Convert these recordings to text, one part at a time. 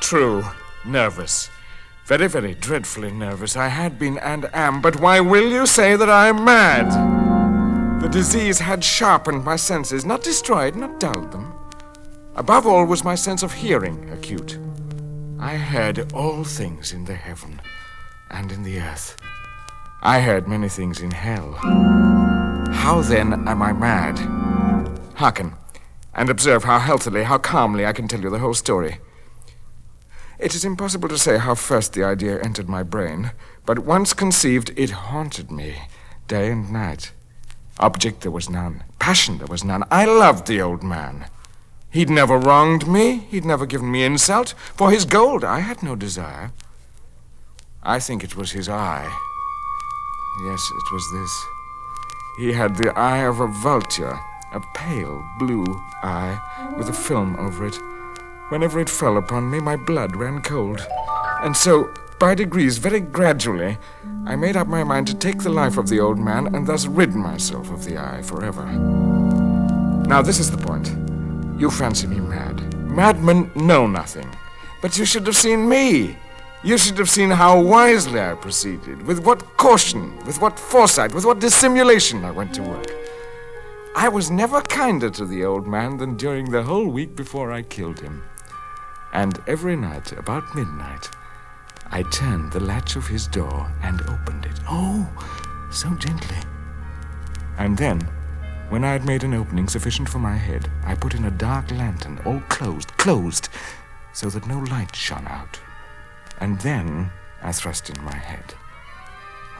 True. Nervous. Very, very dreadfully nervous. I had been and am, but why will you say that I am mad? The disease had sharpened my senses, not destroyed, not dulled them. Above all was my sense of hearing acute. I heard all things in the heaven and in the earth. I heard many things in hell. How then am I mad? Hearken, and observe how healthily, how calmly I can tell you the whole story. It is impossible to say how first the idea entered my brain, but once conceived, it haunted me day and night. Object there was none. Passion there was none. I loved the old man. He'd never wronged me. He'd never given me insult. For his gold, I had no desire. I think it was his eye. Yes, it was this. He had the eye of a vulture, a pale blue eye with a film over it. Whenever it fell upon me, my blood ran cold. And so, by degrees, very gradually, I made up my mind to take the life of the old man and thus rid myself of the eye forever. Now, this is the point. You fancy me mad. Madmen know nothing. But you should have seen me. You should have seen how wisely I proceeded, with what caution, with what foresight, with what dissimulation I went to work. I was never kinder to the old man than during the whole week before I killed him. And every night, about midnight, I turned the latch of his door and opened it. Oh, so gently. And then, when I had made an opening sufficient for my head, I put in a dark lantern, all closed, so that no light shone out. And then I thrust in my head.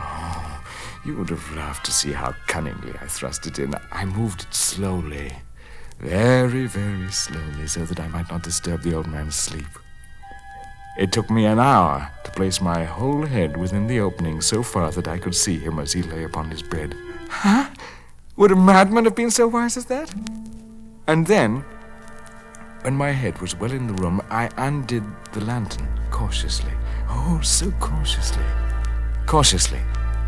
Oh, you would have laughed to see how cunningly I thrust it in. I moved it slowly, very, very slowly, so that I might not disturb the old man's sleep. It took me an hour to place my whole head within the opening so far that I could see him as he lay upon his bed. Huh? Would a madman have been so wise as that? And then, when my head was well in the room, I undid the lantern cautiously. Oh, so cautiously. Cautiously,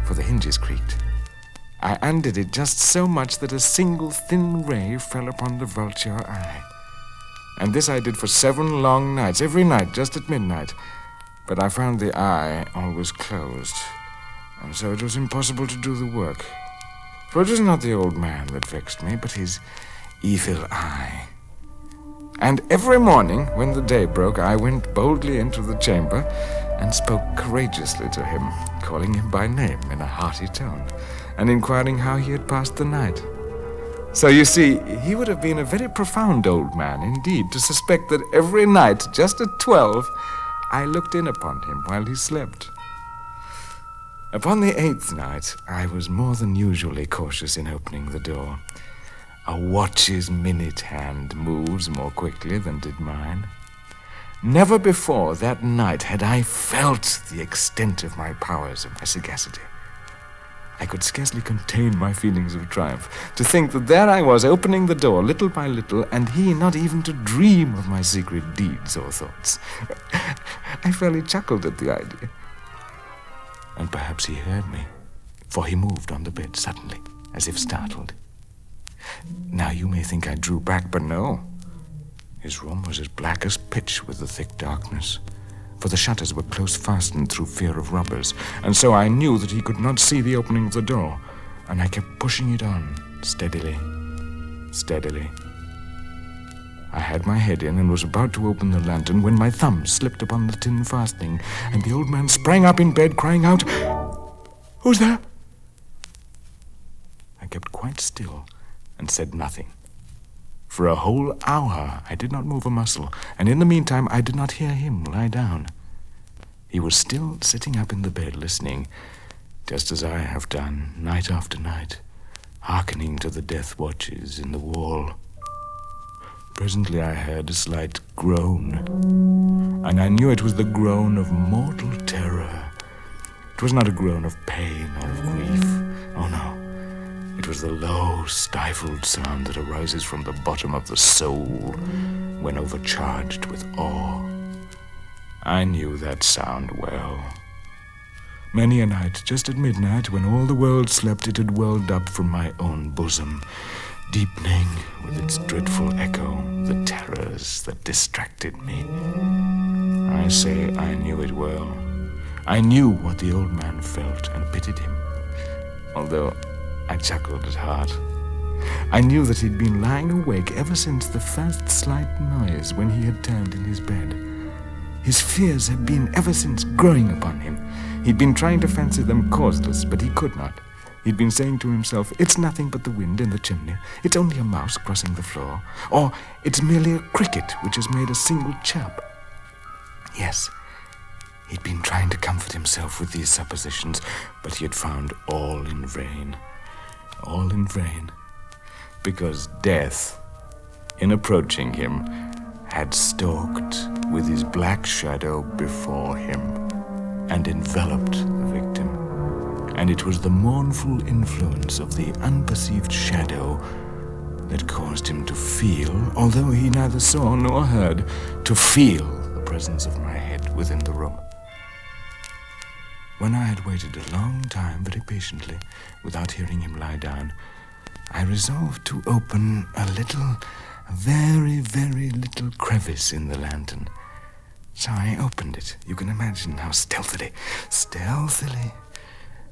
for the hinges creaked. I undid it just so much that a single thin ray fell upon the vulture eye. And this I did for 7 long nights, every night, just at midnight. But I found the eye always closed, and so it was impossible to do the work. For it was not the old man that vexed me, but his evil eye. And every morning, when the day broke, I went boldly into the chamber and spoke courageously to him, calling him by name in a hearty tone, and inquiring how he had passed the night. So you see, he would have been a very profound old man indeed to suspect that every night, just at 12, I looked in upon him while he slept. Upon the 8th night, I was more than usually cautious in opening the door. A watch's minute hand moves more quickly than did mine. Never before that night had I felt the extent of my powers, of my sagacity. I could scarcely contain my feelings of triumph, to think that there I was opening the door little by little, and he not even to dream of my secret deeds or thoughts. I fairly chuckled at the idea. And perhaps he heard me, for he moved on the bed suddenly, as if startled. Now you may think I drew back, but no. His room was as black as pitch with the thick darkness, for the shutters were close fastened through fear of robbers, and so I knew that he could not see the opening of the door, and I kept pushing it on, steadily, steadily. I had my head in and was about to open the lantern when my thumb slipped upon the tin fastening, and the old man sprang up in bed, crying out, "Who's there?" I kept quite still and said nothing. For a whole hour I did not move a muscle, and in the meantime I did not hear him lie down. He was still sitting up in the bed listening, just as I have done night after night, hearkening to the death watches in the wall. Presently I heard a slight groan, and I knew it was the groan of mortal terror. It was not a groan of pain or of grief. Oh, no. It was the low, stifled sound that arises from the bottom of the soul when overcharged with awe. I knew that sound well. Many a night, just at midnight, when all the world slept, it had welled up from my own bosom, deepening with its dreadful echo the terrors that distracted me. I say I knew it well. I knew what the old man felt and pitied him, although I chuckled at heart. I knew that he'd been lying awake ever since the first slight noise when he had turned in his bed. His fears had been ever since growing upon him. He'd been trying to fancy them causeless, but he could not. He'd been saying to himself, "It's nothing but the wind in the chimney. It's only a mouse crossing the floor. Or it's merely a cricket which has made a single chirp." Yes, he'd been trying to comfort himself with these suppositions, but he had found all in vain. All in vain. Because death, in approaching him, had stalked with his black shadow before him and enveloped the victim. And it was the mournful influence of the unperceived shadow that caused him to feel, although he neither saw nor heard, to feel the presence of my head within the room. When I had waited a long time very patiently, without hearing him lie down, I resolved to open a very, very little crevice in the lantern. So I opened it. You can imagine how stealthily,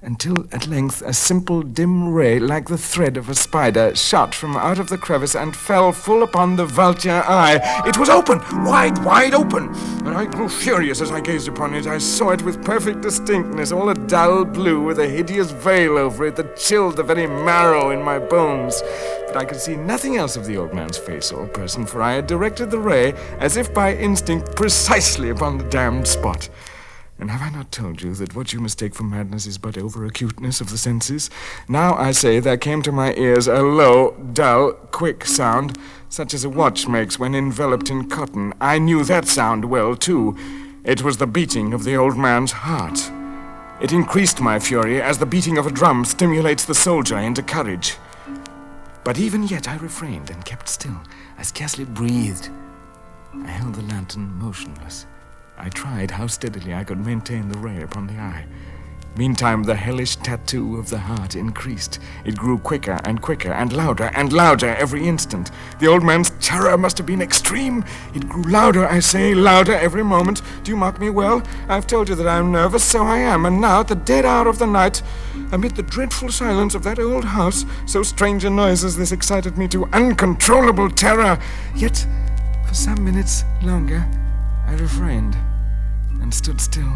until at length a simple dim ray, like the thread of a spider, shot from out of the crevice and fell full upon the vulture eye. It was open, wide open, and I grew furious as I gazed upon it. I saw it with perfect distinctness, all a dull blue with a hideous veil over it that chilled the very marrow in my bones. But I could see nothing else of the old man's face or person, for I had directed the ray, as if by instinct, precisely upon the damned spot. And have I not told you that what you mistake for madness is but over-acuteness of the senses? Now, I say, there came to my ears a low, dull, quick sound, such as a watch makes when enveloped in cotton. I knew that sound well, too. It was the beating of the old man's heart. It increased my fury, as the beating of a drum stimulates the soldier into courage. But even yet I refrained and kept still. I scarcely breathed. I held the lantern motionless. I tried how steadily I could maintain the ray upon the eye. Meantime, the hellish tattoo of the heart increased. It grew quicker and quicker and louder every instant. The old man's terror must have been extreme. It grew louder, I say, louder every moment. Do you mark me well? I've told you that I am nervous, so I am. And now, at the dead hour of the night, amid the dreadful silence of that old house, so strange a noise as this excited me to uncontrollable terror. Yet, for some minutes longer, I refrained and stood still.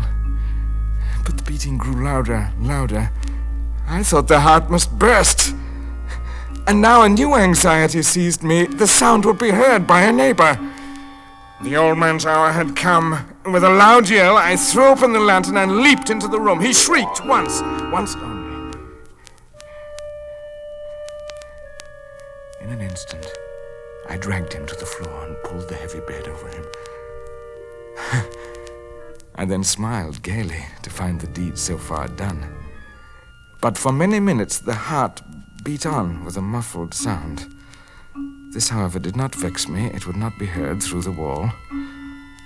But the beating grew louder. I thought the heart must burst. And now a new anxiety seized me. The sound would be heard by a neighbor. The old man's hour had come. With a loud yell, I threw open the lantern and leaped into the room. He shrieked once only. In an instant, I dragged him to the floor and pulled the heavy bed over him. I then smiled gaily to find the deed so far done. But for many minutes the heart beat on with a muffled sound. This, however, did not vex me. It would not be heard through the wall.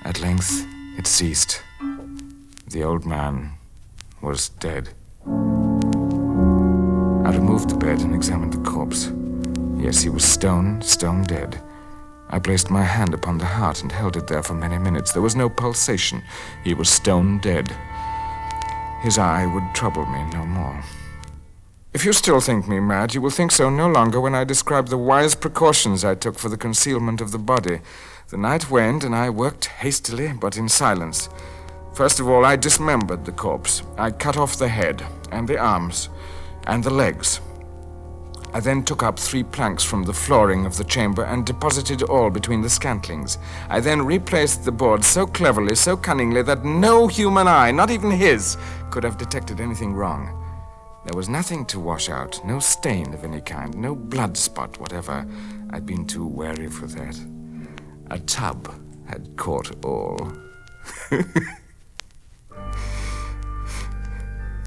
At length it ceased. The old man was dead. I removed the bed and examined the corpse. Yes, he was stone dead. I placed my hand upon the heart and held it there for many minutes. There was no pulsation. He was stone dead. His eye would trouble me no more. If you still think me mad, you will think so no longer when I describe the wise precautions I took for the concealment of the body. The night waned, and I worked hastily, but in silence. First of all, I dismembered the corpse. I cut off the head, and the arms, and the legs. I then took up 3 planks from the flooring of the chamber and deposited all between the scantlings. I then replaced the board so cleverly, so cunningly, that no human eye, not even his, could have detected anything wrong. There was nothing to wash out, no stain of any kind, no blood spot whatever. I'd been too wary for that. A tub had caught all.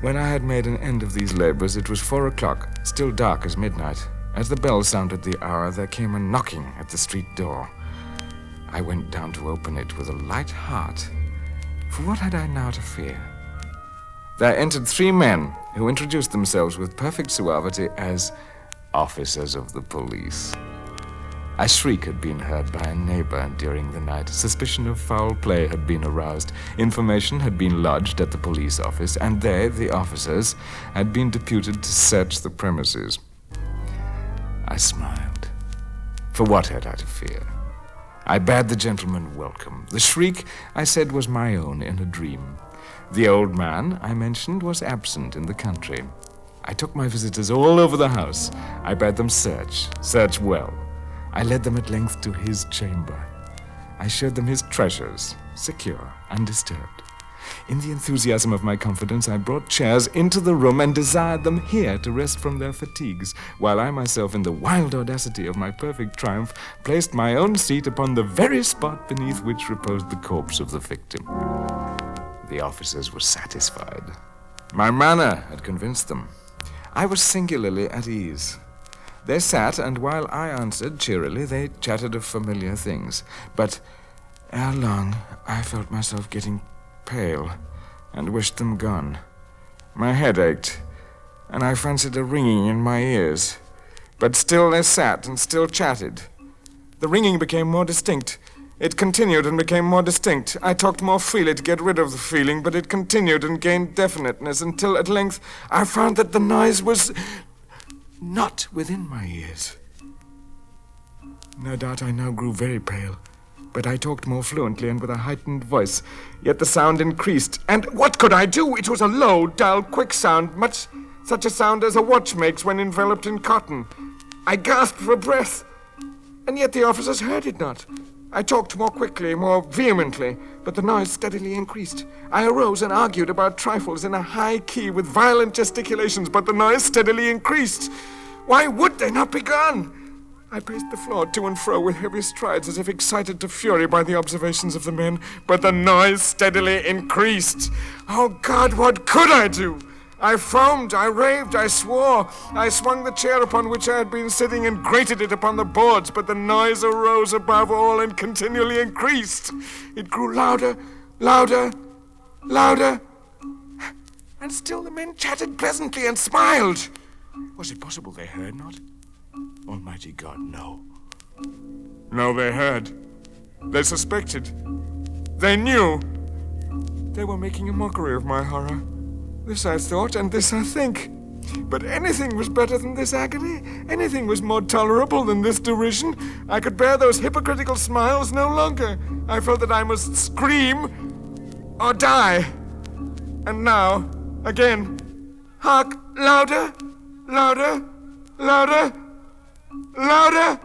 When I had made an end of these labors, it was 4 o'clock, still dark as midnight. As the bell sounded the hour, there came a knocking at the street door. I went down to open it with a light heart, for what had I now to fear? There entered 3 men who introduced themselves with perfect suavity as officers of the police. A shriek had been heard by a neighbor during the night. Suspicion of foul play had been aroused. Information had been lodged at the police office, and they, the officers, had been deputed to search the premises. I smiled. For what had I to fear? I bade the gentleman welcome. The shriek, I said, was my own in a dream. The old man, I mentioned, was absent in the country. I took my visitors all over the house. I bade them search well. I led them at length to his chamber. I showed them his treasures, secure, undisturbed. In the enthusiasm of my confidence, I brought chairs into the room and desired them here to rest from their fatigues, while I myself, in the wild audacity of my perfect triumph, placed my own seat upon the very spot beneath which reposed the corpse of the victim. The officers were satisfied. My manner had convinced them. I was singularly at ease. They sat, and while I answered cheerily, they chatted of familiar things. But ere long, I felt myself getting pale and wished them gone. My head ached, and I fancied a ringing in my ears. But still they sat and still chatted. The ringing became more distinct. It continued and became more distinct. I talked more freely to get rid of the feeling, but it continued and gained definiteness until at length I found that the noise was not within my ears. No doubt I now grew very pale, but I talked more fluently and with a heightened voice. Yet the sound increased, and what could I do? It was a low, dull, quick sound, much such a sound as a watch makes when enveloped in cotton. I gasped for breath, and yet the officers heard it not. I talked more quickly, more vehemently, but the noise steadily increased. I arose and argued about trifles in a high key with violent gesticulations, but the noise steadily increased. Why would they not be gone? I paced the floor to and fro with heavy strides, as if excited to fury by the observations of the men, but the noise steadily increased. Oh, God, what could I do? I foamed, I raved, I swore. I swung the chair upon which I had been sitting and grated it upon the boards, but the noise arose above all and continually increased. It grew louder, louder, louder, and still the men chatted pleasantly and smiled. Was it possible they heard not? Almighty God, no. No, they heard. They suspected. They knew. They were making a mockery of my horror. This I thought, and this I think. But anything was better than this agony. Anything was more tolerable than this derision. I could bear those hypocritical smiles no longer. I felt that I must scream or die. And now, again, hark, louder, louder, louder, louder.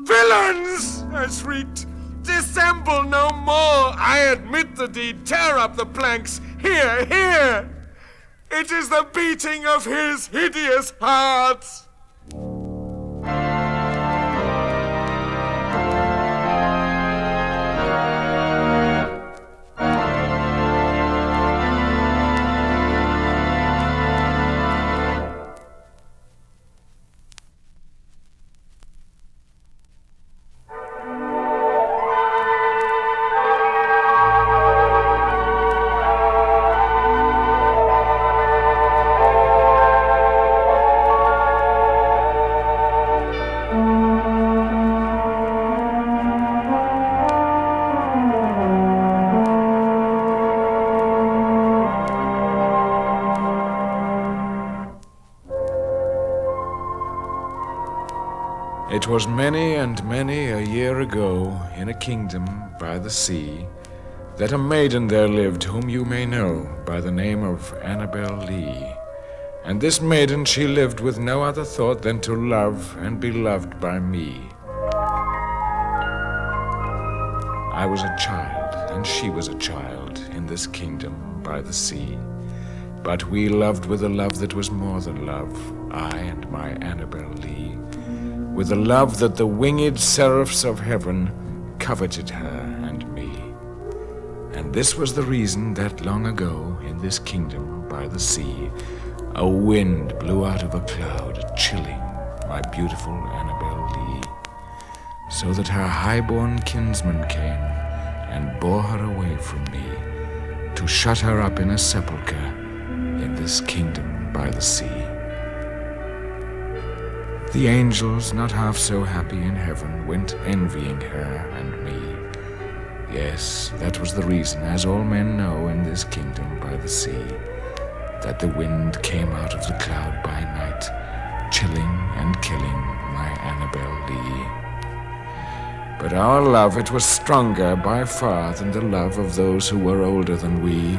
Villains! I shrieked. Dissemble no more! I admit the deed. Tear up the planks. Here, here! It is the beating of his hideous heart! It was many and many a year ago, in a kingdom by the sea, that a maiden there lived whom you may know by the name of Annabel Lee. And this maiden she lived with no other thought than to love and be loved by me. I was a child, and she was a child, in this kingdom by the sea. But we loved with a love that was more than love, I and my Annabel Lee, with a love that the winged seraphs of heaven coveted her and me. And this was the reason that long ago, in this kingdom by the sea, a wind blew out of a cloud, chilling my beautiful Annabel Lee, so that her high-born kinsman came and bore her away from me, to shut her up in a sepulchre in this kingdom by the sea. The angels, not half so happy in heaven, went envying her and me. Yes, that was the reason, as all men know in this kingdom by the sea, that the wind came out of the cloud by night, chilling and killing my Annabel Lee. But our love, it was stronger by far than the love of those who were older than we,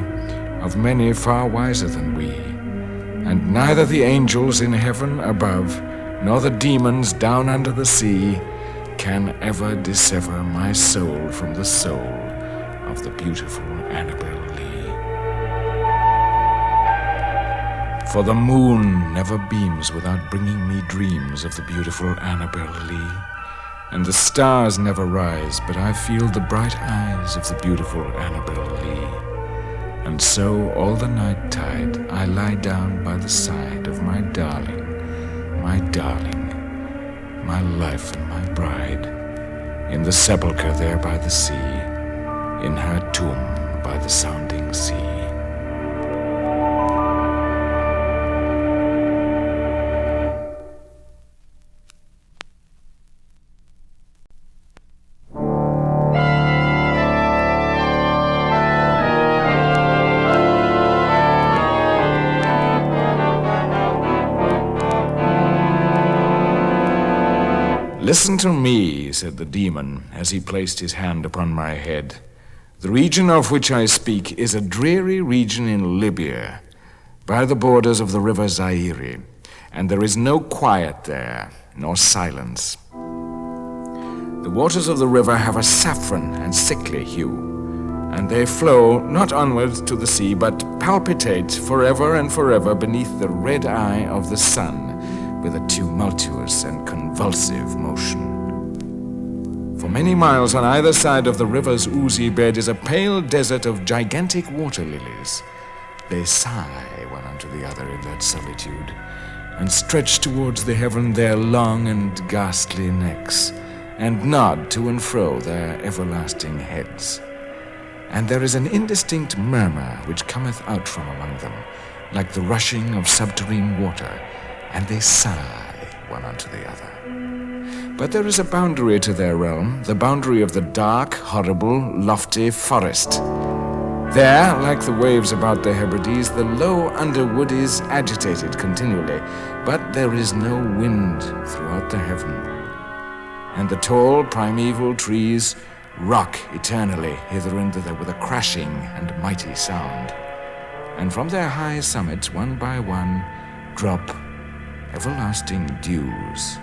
of many far wiser than we. And neither the angels in heaven above, nor the demons down under the sea, can ever dissever my soul from the soul of the beautiful Annabel Lee. For the moon never beams without bringing me dreams of the beautiful Annabel Lee. And the stars never rise, but I feel the bright eyes of the beautiful Annabel Lee. And so all the night tide I lie down by the side of my darling, my life and my bride, in the sepulchre there by the sea, in her tomb by the sounding sea. "Listen to me," said the demon, as he placed his hand upon my head. "The region of which I speak is a dreary region in Libya, by the borders of the river Zaire, and there is no quiet there, nor silence. The waters of the river have a saffron and sickly hue, and they flow not onwards to the sea, but palpitate forever and forever beneath the red eye of the sun, with a tumultuous and convulsive motion. For many miles on either side of the river's oozy bed is a pale desert of gigantic water lilies. They sigh one unto the other in that solitude, and stretch towards the heaven their long and ghastly necks, and nod to and fro their everlasting heads. And there is an indistinct murmur which cometh out from among them, like the rushing of subterrene water, and they sigh one unto the other. But there is a boundary to their realm, the boundary of the dark, horrible, lofty forest. There, like the waves about the Hebrides, the low underwood is agitated continually, but there is no wind throughout the heaven. And the tall, primeval trees rock eternally hither and thither with a crashing and mighty sound. And from their high summits, one by one, drop everlasting dews,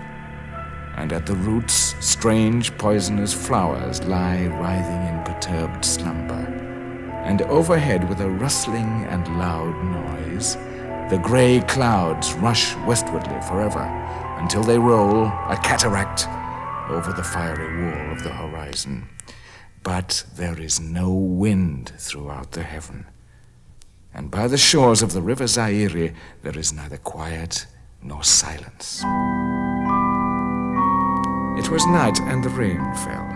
and at the roots strange poisonous flowers lie writhing in perturbed slumber, and overhead with a rustling and loud noise the gray clouds rush westwardly forever, until they roll, a cataract, over the fiery wall of the horizon. But there is no wind throughout the heaven, and by the shores of the river Zaire there is neither quiet nor silence. It was night, and the rain fell.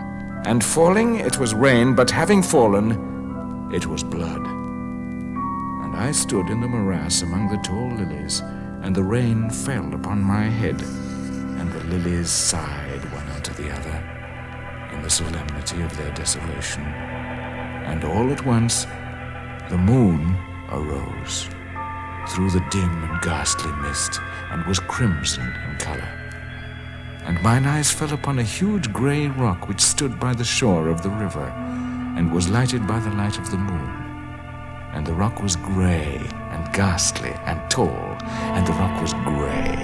And falling, it was rain, but having fallen, it was blood. And I stood in the morass among the tall lilies, and the rain fell upon my head, and the lilies sighed one unto the other in the solemnity of their desolation. And all at once the moon arose through the dim and ghastly mist, and was crimson in color. And mine eyes fell upon a huge gray rock which stood by the shore of the river, and was lighted by the light of the moon. And the rock was gray and ghastly and tall, and the rock was gray.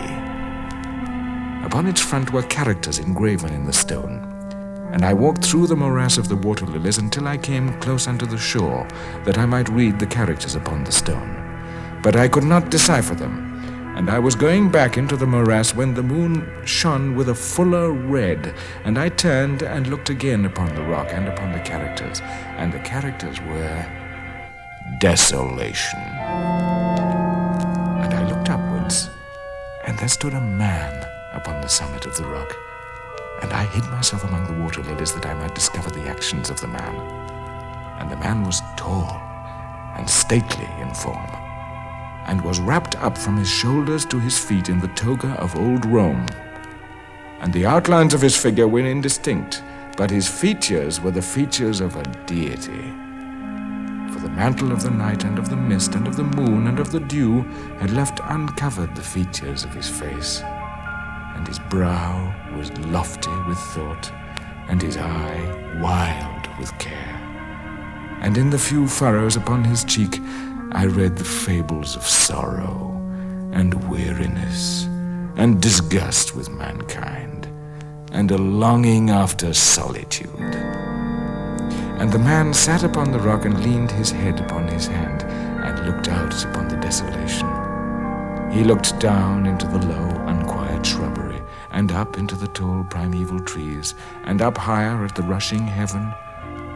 Upon its front were characters engraven in the stone. And I walked through the morass of the water lilies until I came close unto the shore, that I might read the characters upon the stone. But I could not decipher them, and I was going back into the morass when the moon shone with a fuller red, and I turned and looked again upon the rock and upon the characters, and the characters were desolation. And I looked upwards, and there stood a man upon the summit of the rock, and I hid myself among the water lilies that I might discover the actions of the man. And the man was tall and stately in form, and was wrapped up from his shoulders to his feet in the toga of old Rome, and the outlines of his figure were indistinct, but his features were the features of a deity. For the mantle of the night and of the mist and of the moon and of the dew had left uncovered the features of his face, and his brow was lofty with thought, and his eye wild with care. And in the few furrows upon his cheek I read the fables of sorrow and weariness and disgust with mankind and a longing after solitude. And the man sat upon the rock and leaned his head upon his hand and looked out upon the desolation. He looked down into the low, unquiet shrubbery and up into the tall primeval trees and up higher at the rushing heaven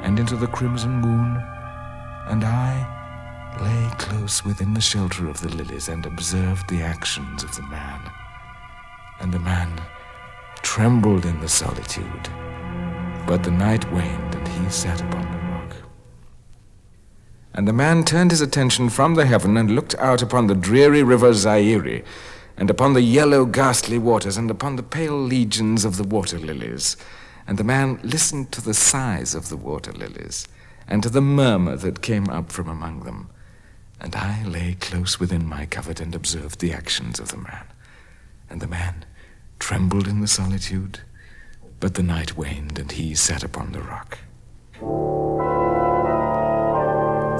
and into the crimson moon, and I lay close within the shelter of the lilies and observed the actions of the man. And the man trembled in the solitude, but the night waned and he sat upon the rock. And the man turned his attention from the heaven and looked out upon the dreary river Zaire, and upon the yellow ghastly waters, and upon the pale legions of the water lilies. And the man listened to the sighs of the water lilies, and to the murmur that came up from among them. And I lay close within my covert and observed the actions of the man. And the man trembled in the solitude, but the night waned, and he sat upon the rock.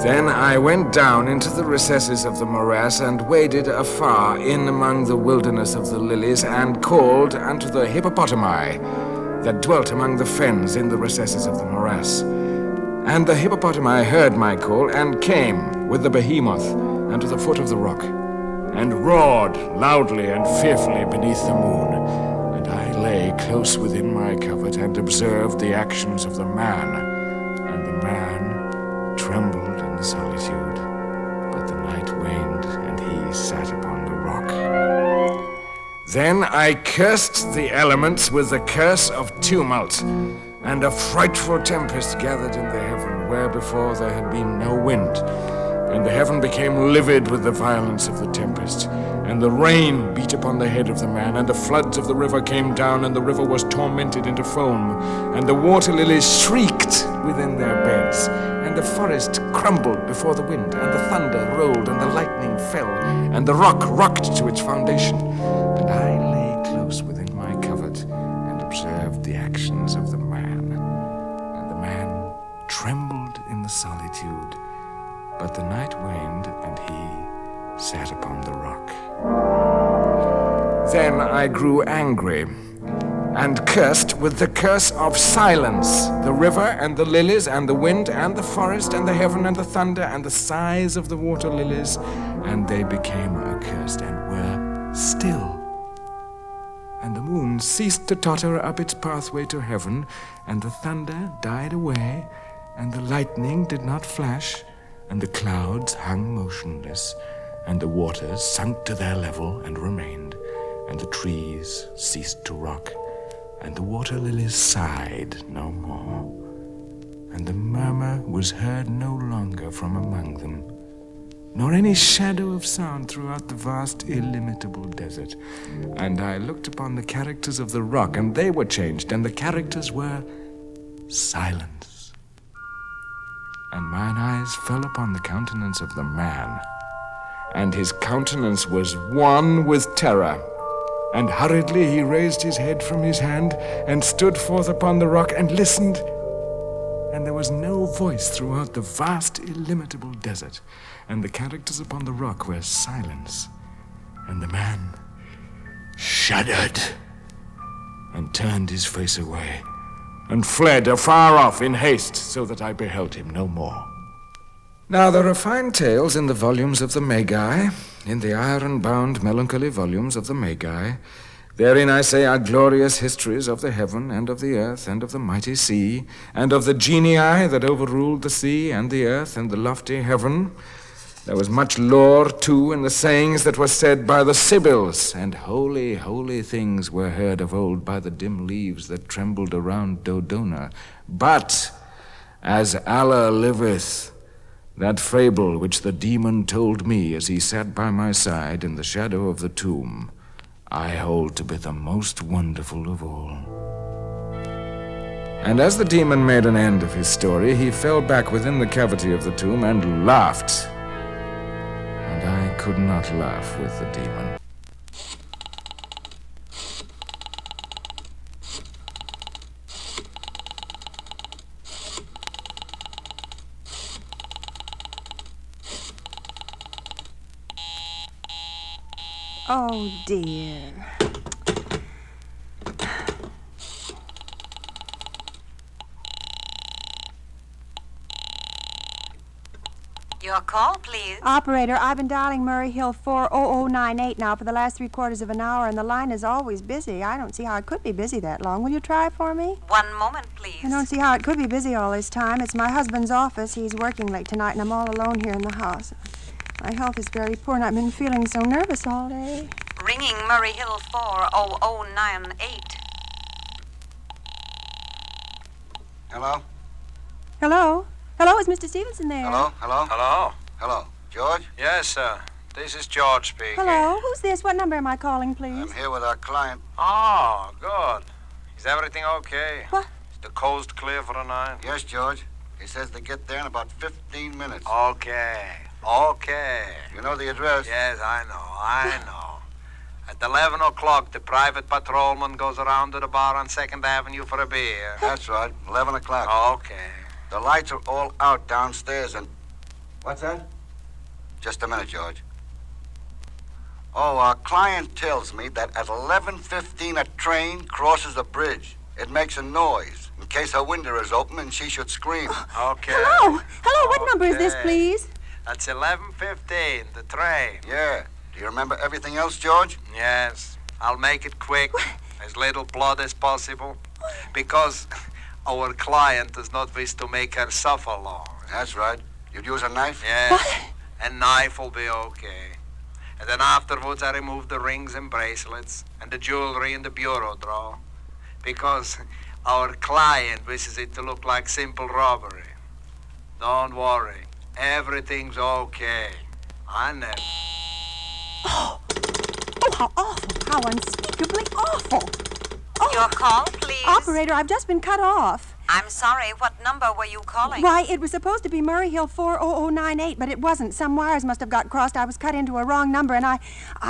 Then I went down into the recesses of the morass, and waded afar in among the wilderness of the lilies, and called unto the hippopotami that dwelt among the fens in the recesses of the morass. And the hippopotami heard my call, and came with the behemoth unto the foot of the rock, and roared loudly and fearfully beneath the moon. And I lay close within my covert, and observed the actions of the man. And the man trembled in the solitude, but the night waned, and he sat upon the rock. Then I cursed the elements with the curse of tumult, and a frightful tempest gathered in the heaven, where before there had been no wind. And the heaven became livid with the violence of the tempest, and the rain beat upon the head of the man, and the floods of the river came down, and the river was tormented into foam, and the water lilies shrieked within their beds, and the forest crumbled before the wind, and the thunder rolled, and the lightning fell, and the rock rocked to its foundation. And I lay close within my covert, and observed the actions of the man. And the man trembled in the solitude, but the night waned, and he sat upon the rock. Then I grew angry, and cursed with the curse of silence the river, and the lilies, and the wind, and the forest, and the heaven, and the thunder, and the sighs of the water lilies, and they became accursed, and were still. And the moon ceased to totter up its pathway to heaven, and the thunder died away, and the lightning did not flash, and the clouds hung motionless, and the waters sunk to their level and remained, and the trees ceased to rock, and the water lilies sighed no more, and the murmur was heard no longer from among them, nor any shadow of sound throughout the vast, illimitable desert. And I looked upon the characters of the rock, and they were changed, and the characters were silence. And mine eyes fell upon the countenance of the man, and his countenance was one with terror. And hurriedly he raised his head from his hand, and stood forth upon the rock, and listened. And there was no voice throughout the vast, illimitable desert, and the characters upon the rock were silence. And the man shuddered, and turned his face away, and fled afar off in haste, so that I beheld him no more. Now there are fine tales in the volumes of the Magi, in the iron-bound melancholy volumes of the Magi. Therein, I say, are glorious histories of the heaven and of the earth and of the mighty sea, and of the genii that overruled the sea and the earth and the lofty heaven. There was much lore, too, in the sayings that were said by the Sibyls, and holy, holy things were heard of old by the dim leaves that trembled around Dodona. But, as Allah liveth, that fable which the demon told me as he sat by my side in the shadow of the tomb, I hold to be the most wonderful of all. And as the demon made an end of his story, he fell back within the cavity of the tomb and laughed. And I could not laugh with the demon. Oh, dear. Your call, please. Operator, I've been dialing Murray Hill 40098 now for the last 3/4 of an hour, and the line is always busy. I don't see how it could be busy that long. Will you try for me? 1 moment, please. I don't see how it could be busy all this time. It's my husband's office. He's working late tonight, and I'm all alone here in the house. My health is very poor, and I've been feeling so nervous all day. Ringing Murray Hill 40098. Hello? Hello? Hello, is Mr. Stevenson there? Hello? Hello? Hello? Hello? George? Yes, sir. This is George speaking. Hello? Who's this? What number am I calling, please? I'm here with our client. Oh, good. Is everything okay? What? Is the coast clear for the night? Yes, George. He says they get there in about 15 minutes. Okay. Okay. You know the address? Yes, I know. At 11 o'clock, the private patrolman goes around to the bar on 2nd Avenue for a beer. That's right. 11 o'clock. Okay. The lights are all out downstairs and... What's that? Just a minute, George. Oh, our client tells me that at 11:15 a train crosses a bridge. It makes a noise in case her window is open and she should scream. Okay. Hello? Hello, what number is this, Okay. please? That's 11:15, the train. Yeah. Do you remember everything else, George? Yes. I'll make it quick. As little blood as possible. Because our client does not wish to make her suffer long. That's right. You'd use a knife? Yes. What? A knife will be okay. And then afterwards I remove the rings and bracelets and the jewelry in the bureau drawer. Because our client wishes it to look like simple robbery. Don't worry. Everything's okay. I know. Oh, how awful. How unspeakably awful. Oh, Your call, please. Operator, I've just been cut off. I'm sorry. What number were you calling? Why, it was supposed to be Murray Hill 40098, but it wasn't. Some wires must have got crossed. I was cut into a wrong number, and I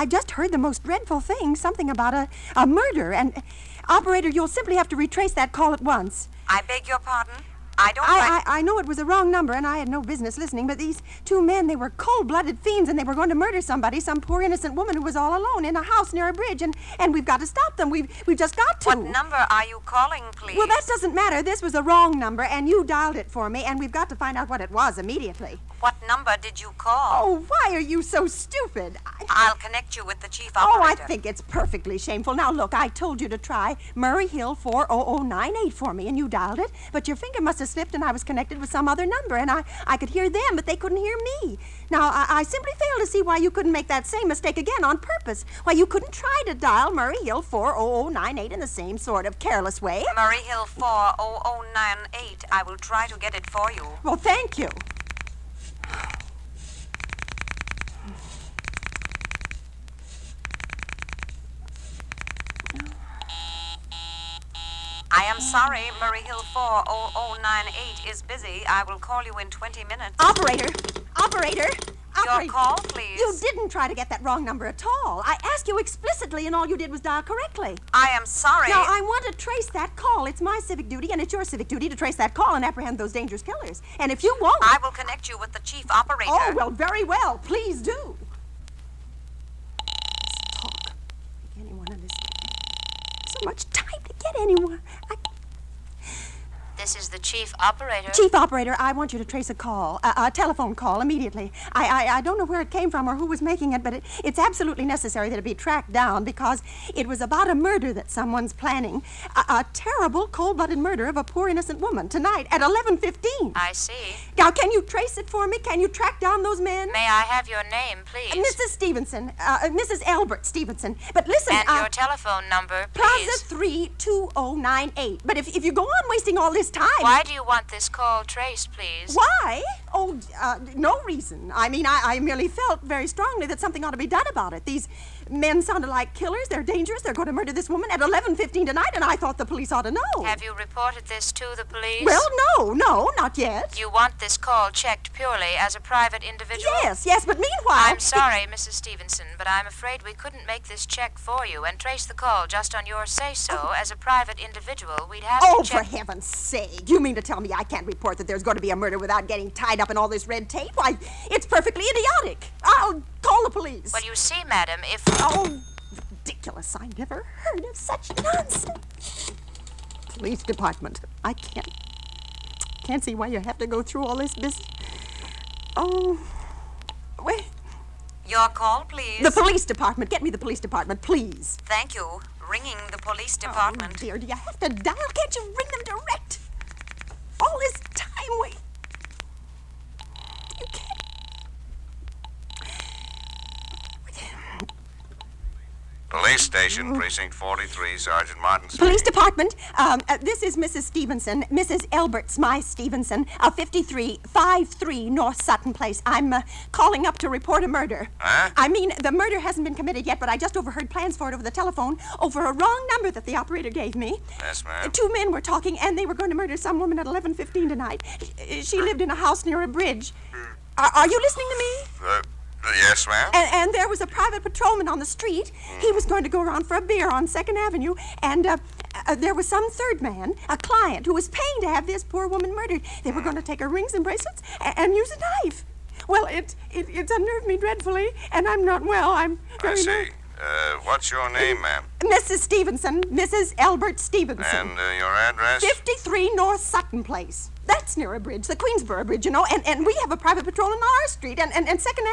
just heard the most dreadful thing, something about a murder. And, Operator, you'll simply have to retrace that call at once. I beg your pardon? I don't I know it was a wrong number, and I had no business listening, but these two men, they were cold-blooded fiends, and they were going to murder somebody, some poor innocent woman who was all alone in a house near a bridge, and we've got to stop them. We've just got to. What number are you calling, please? Well, that doesn't matter. This was a wrong number, and you dialed it for me, and we've got to find out what it was immediately. What number did you call? Oh, why are you so stupid? I'll connect you with the chief Oh, I operator. think it's perfectly shameful. Now, look, I told you to try Murray Hill 40098 for me, and you dialed it, but your finger must have slipped, and I was connected with some other number, and I could hear them, but they couldn't hear me. Now, I simply fail to see why you couldn't make that same mistake again on purpose. Why you couldn't try to dial Murray Hill 40098 in the same sort of careless way. Murray Hill 40098. I will try to get it for you. Well, thank you. I am sorry, Murray Hill 40098 is busy. I will call you in 20 minutes. Operator! Your call, please. You didn't try to get that wrong number at all. I asked you explicitly, and all you did was dial correctly. I am sorry. Now, I want to trace that call. It's my civic duty, and it's your civic duty to trace that call and apprehend those dangerous killers. And if you won't... I will connect you with the chief operator. Oh, well, very well. Please do. Talk. Make anyone understand. So much time to get anyone. This is the chief operator. Chief operator, I want you to trace a call, a telephone call, immediately. I don't know where it came from or who was making it, but it's absolutely necessary that it be tracked down because it was about a murder that someone's planning. A terrible, cold-blooded murder of a poor innocent woman tonight at 11:15. I see. Now, can you trace it for me? Can you track down those men? May I have your name, please? Mrs. Stevenson, Mrs. Albert Stevenson. But listen, And your telephone number, Plaza please. 32098. But if you go on wasting all this time... Why do you want this call traced, please? Why? Oh, no reason. I mean, I merely felt very strongly that something ought to be done about it. These men sounded like killers. They're dangerous. They're going to murder this woman at 11:15 tonight, and I thought the police ought to know. Have you reported this to the police? Well, no, not yet. You want this call checked purely as a private individual? Yes, but meanwhile... I'm sorry, Mrs. Stevenson, but I'm afraid we couldn't make this check for you and trace the call just on your say-so. As a private individual, we'd have Oh, to check... for heaven's sake. You mean to tell me I can't report that there's going to be a murder without getting tied up in all this red tape? Why, it's perfectly idiotic. I'll call the police. Well, you see, madam, if... Oh, ridiculous. I never heard of such nonsense. Police department. I can't see why you have to go through all this business. Oh, wait. Your call, please. The police department. Get me the police department, please. Thank you. Ringing the police department. Oh, dear, do you have to dial? Can't you ring them direct? All this time, wait. You can't. Police station, precinct 43, Sergeant Martin. Police department. This is Mrs. Stevenson, Mrs. Elbert Smythe Stevenson, 5353 North Sutton Place. I'm calling up to report a murder. Huh? I mean, the murder hasn't been committed yet, but I just overheard plans for it over the telephone over a wrong number that the operator gave me. Yes, ma'am. 2 men were talking, and they were going to murder some woman at 11:15 tonight. She lived in a house near a bridge. Are you listening to me? Yes, ma'am. And there was a private patrolman on the street. He was going to go around for a beer on 2nd Avenue, and there was some third man, a client, who was paying to have this poor woman murdered. They were going to take her rings and bracelets and use a knife. Well, it's unnerved me dreadfully, and I'm not well. I'm very I see. What's your name, ma'am? Mrs. Stevenson, Mrs. Albert Stevenson. And your address? 53 North Sutton Place. That's near a bridge, the Queensboro Bridge, you know, and we have a private patrolman on our street, and 2nd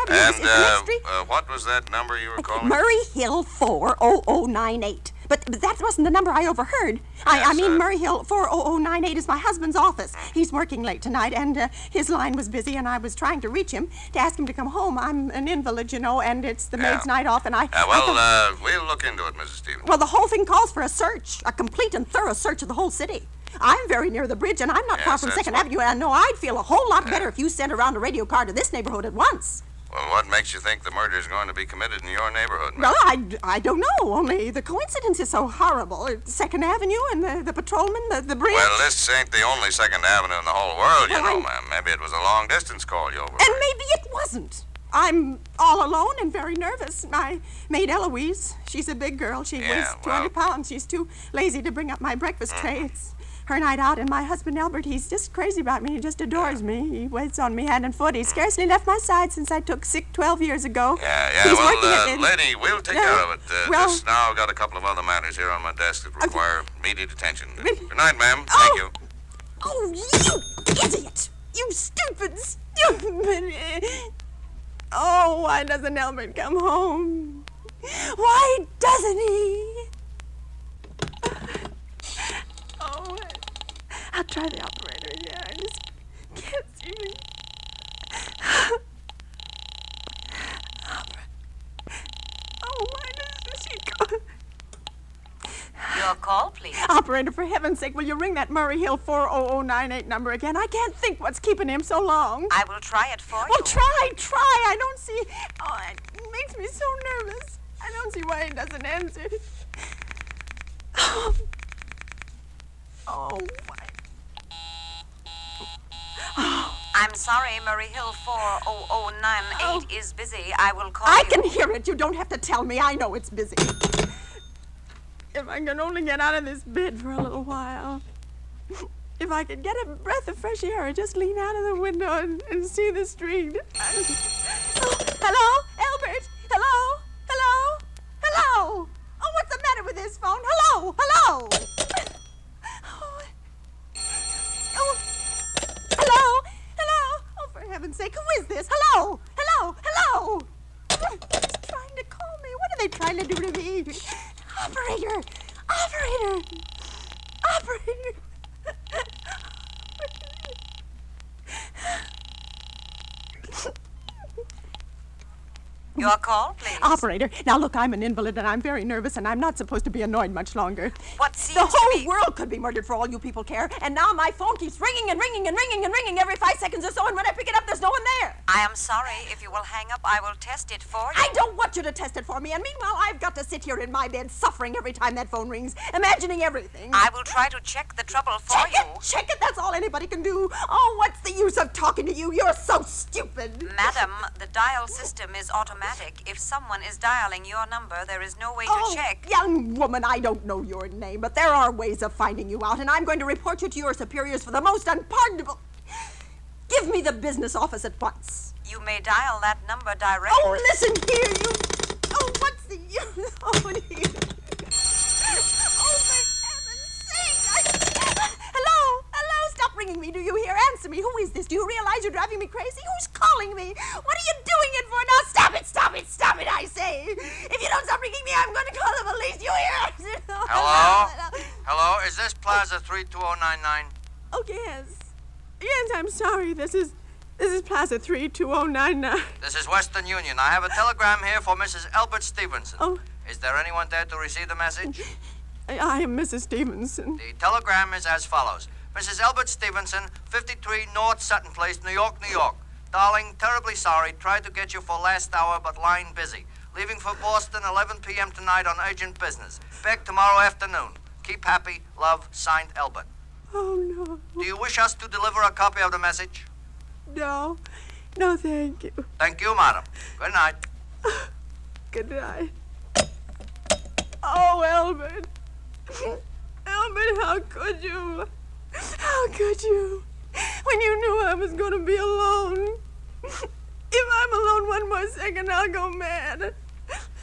Avenue is the next street. What was that number you were calling? Murray Hill 40098. But that wasn't the number I overheard. I mean, Murray Hill 40098 is my husband's office. He's working late tonight, and his line was busy, and I was trying to reach him to ask him to come home. I'm an invalid, you know, and it's the maid's night off, and we'll look into it, Mrs. Stevens. Well, the whole thing calls for a search, a complete and thorough search of the whole city. I'm very near the bridge, and I'm not far from 2nd Avenue, and I know I'd feel a whole lot better if you sent around a radio car to this neighborhood at once. Well, what makes you think the murder is going to be committed in your neighborhood, ma'am? Well, I don't know, only the coincidence is so horrible. 2nd Avenue and the patrolman, the bridge. Well, this ain't the only 2nd Avenue in the whole world, you know, ma'am. Maybe it was a long-distance call you overheard. And maybe it wasn't. I'm all alone and very nervous. My maid Eloise, she's a big girl. She weighs 200 pounds. She's too lazy to bring up my breakfast tray. It's her night out, and my husband Albert, he's just crazy about me. He just adores me. He waits on me hand and foot. He's scarcely left my side since I took sick 12 years ago. Yeah, lady, we'll take care of it. Just now, I've got a couple of other matters here on my desk that require immediate attention. Good night, ma'am. Thank you. Oh, you idiot! You stupid. Oh, why doesn't Albert come home? Why doesn't he? Oh, I'll try the operator again. I just can't see me. Oh, why doesn't she go? Your call, please. Operator, for heaven's sake, will you ring that Murray Hill 40098 number again? I can't think what's keeping him so long. I will try it for you. Well, try. I don't see... Oh, it makes me so nervous. I don't see why he doesn't answer. Oh, my... I'm sorry, Murray Hill 40098 is busy. I will call I you. can hear it. You don't have to tell me. I know it's busy. If I can only get out of this bed for a little while. If I could get a breath of fresh air or just lean out of the window and see the street. Hello? Albert? Hello? Hello? Hello? Oh, what's the matter with this phone? Hello? Hello? Oh, hello? Hello? Oh, for heaven's sake, who is this? Hello? Hello? Hello? He's trying to call me. What are they trying to do to me? Operator! Operator! Operator! Your call, please. Operator, now look, I'm an invalid and I'm very nervous and I'm not supposed to be annoyed much longer. What seems The to whole be... world could be murdered for all you people care, and now my phone keeps ringing and ringing and ringing and ringing every 5 seconds or so, and when I pick it up, there's no one there. I am sorry. If you will hang up, I will test it for you. I don't want you to test it for me, and meanwhile, I've got to sit here in my bed suffering every time that phone rings, imagining everything. I will try to check the trouble for check you. Check it, that's all anybody can do. Oh, what's the use of talking to you? You're so stupid. Madam, the dial system is automatic. If someone is dialing your number, there is no way to check. Young woman, I don't know your name, but there are ways of finding you out, and I'm going to report you to your superiors for the most unpardonable... Give me the business office at once. You may dial that number direct. Oh, listen here, you... Oh, what's the use? Oh, dear. Oh, for heaven's sake! Hello? Hello? Stop ringing me. Do you hear? Answer me. Who is this? Do you realize you're driving me crazy? Who's calling me? What are you doing it for? Now, stop it, stop it, stop it, I say. If you don't stop ringing me, I'm going to call the police. You hear? Hello? Hello? Is this Plaza 32099? Oh, yes. Yes, I'm sorry. This is Plaza 32099. This is Western Union. I have a telegram here for Mrs. Albert Stevenson. Oh. Is there anyone there to receive the message? I am Mrs. Stevenson. The telegram is as follows. Mrs. Albert Stevenson, 53 North Sutton Place, New York, New York. Darling, terribly sorry. Tried to get you for last hour, but line busy. Leaving for Boston 11 p.m. tonight on urgent business. Back tomorrow afternoon. Keep happy. Love, signed Albert. Oh, no. Do you wish us to deliver a copy of the message? No. No, thank you. Thank you, madam. Good night. Good night. Oh, Albert. Albert, how could you? How could you? When you knew I was going to be alone. If I'm alone one more second, I'll go mad.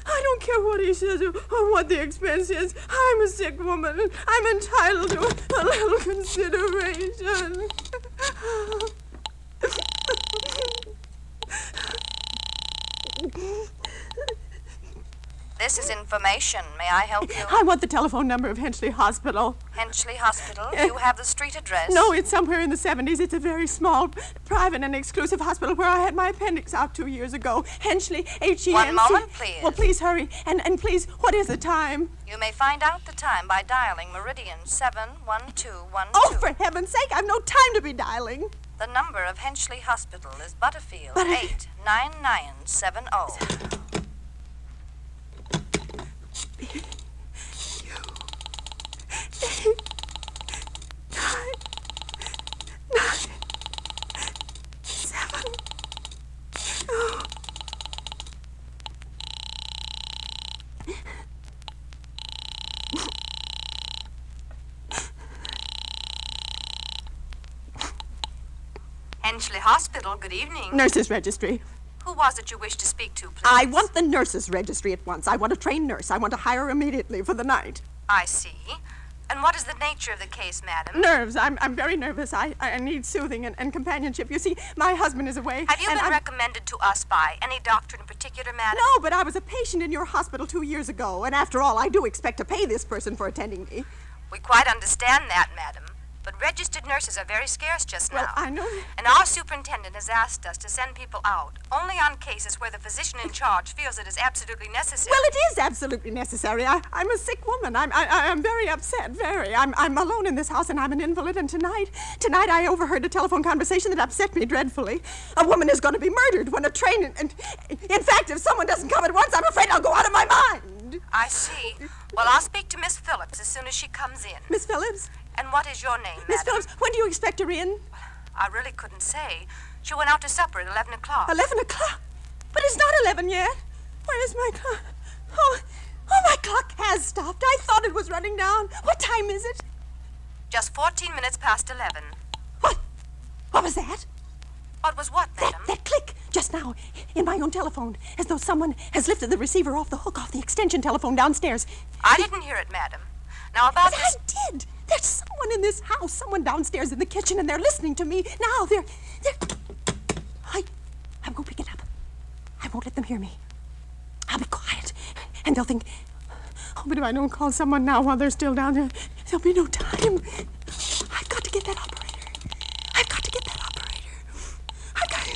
I don't care what he says or what the expense is. I'm a sick woman. I'm entitled to a little consideration. This is information. May I help you? I want the telephone number of Henchley Hospital. Henchley Hospital? Do you have the street address? No, it's somewhere in the 70s. It's a very small, private, and exclusive hospital where I had my appendix out 2 years ago. Henchley, H-E-N-C... One moment, please. Well, please hurry. And please, what is the time? You may find out the time by dialing Meridian 71212. Oh, for heaven's sake, I've no time to be dialing. The number of Henchley Hospital is Butterfield 89970. Henchley Hospital, good evening. Nurses Registry. Who was it you wished to speak to, please? I want the nurses registry at once. I want a trained nurse. I want to hire immediately for the night. I see. And what is the nature of the case, madam? Nerves. I'm very nervous. I need soothing and companionship. You see, my husband is away. Have you been recommended to us by any doctor in particular, madam? No, but I was a patient in your hospital 2 years ago, and after all, I do expect to pay this person for attending me. We quite understand that, madam. But registered nurses are very scarce just now. Well, I know. And our superintendent has asked us to send people out only on cases where the physician in charge feels it is absolutely necessary. Well, it is absolutely necessary. I'm a sick woman. I'm very upset, very. I'm alone in this house, and I'm an invalid, and tonight I overheard a telephone conversation that upset me dreadfully. A woman is going to be murdered when a train... And in fact, if someone doesn't come at once, I'm afraid I'll go out of my mind. I see. Well, I'll speak to Miss Phillips as soon as she comes in. Miss Phillips? And what is your name, Miss madam? Phillips, when do you expect her in? I really couldn't say. She went out to supper at 11 o'clock. 11 o'clock? But it's not 11 yet. Where is my clock? Oh, my clock has stopped. I thought it was running down. What time is it? Just 14 minutes past 11. What? What was that? What was what, madam? That click just now in my own telephone, as though someone has lifted the receiver off the hook off the extension telephone downstairs. I didn't hear it, madam. Now about but this... I did. There's someone in this house, someone downstairs in the kitchen, and they're listening to me. Now, they're... I'm going to pick it up. I won't let them hear me. I'll be quiet, and they'll think... Oh, but if I don't call someone now while they're still down there, there'll be no time. I've got to get that operator. I've got to get that operator. I've got to...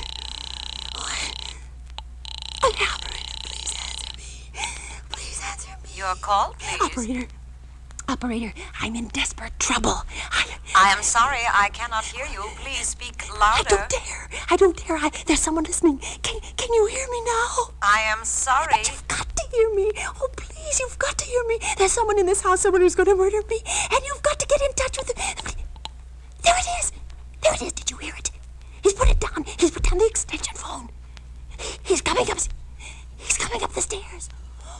Oh, operator, please answer me. Please answer me. Your call, please. Operator, I'm in desperate trouble. I am sorry, I cannot hear you. Please speak louder. I don't dare. There's someone listening. Can you hear me now? I am sorry. But you've got to hear me. Oh, please, you've got to hear me. There's someone in this house, someone who's going to murder me. And you've got to get in touch with them. There it is. There it is. Did you hear it? He's put it down. He's put down the extension phone. He's coming up. He's coming up the stairs.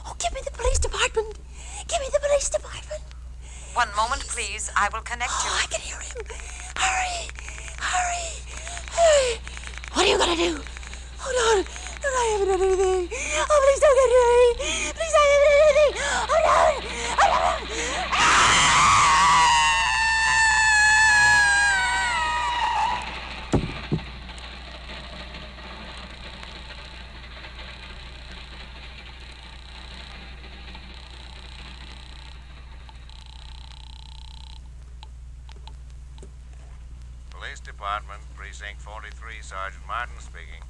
Oh, give me the police department. Give me the police department. One moment, please. I will connect you. I can hear him. Hurry. Hurry. What are you going to do? Oh, no. I haven't done anything. Oh, please don't get me. Please, I haven't done anything. Oh, no. Police Department, Precinct 43, Sergeant Martin speaking.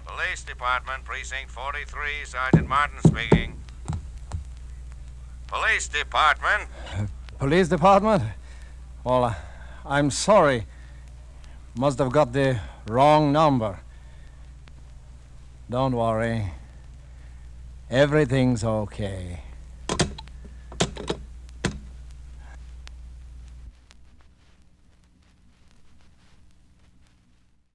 Police Department, Precinct 43, Sergeant Martin speaking. Police Department. Police Department? Well, I'm sorry. Must have got the wrong number. Don't worry. Everything's okay.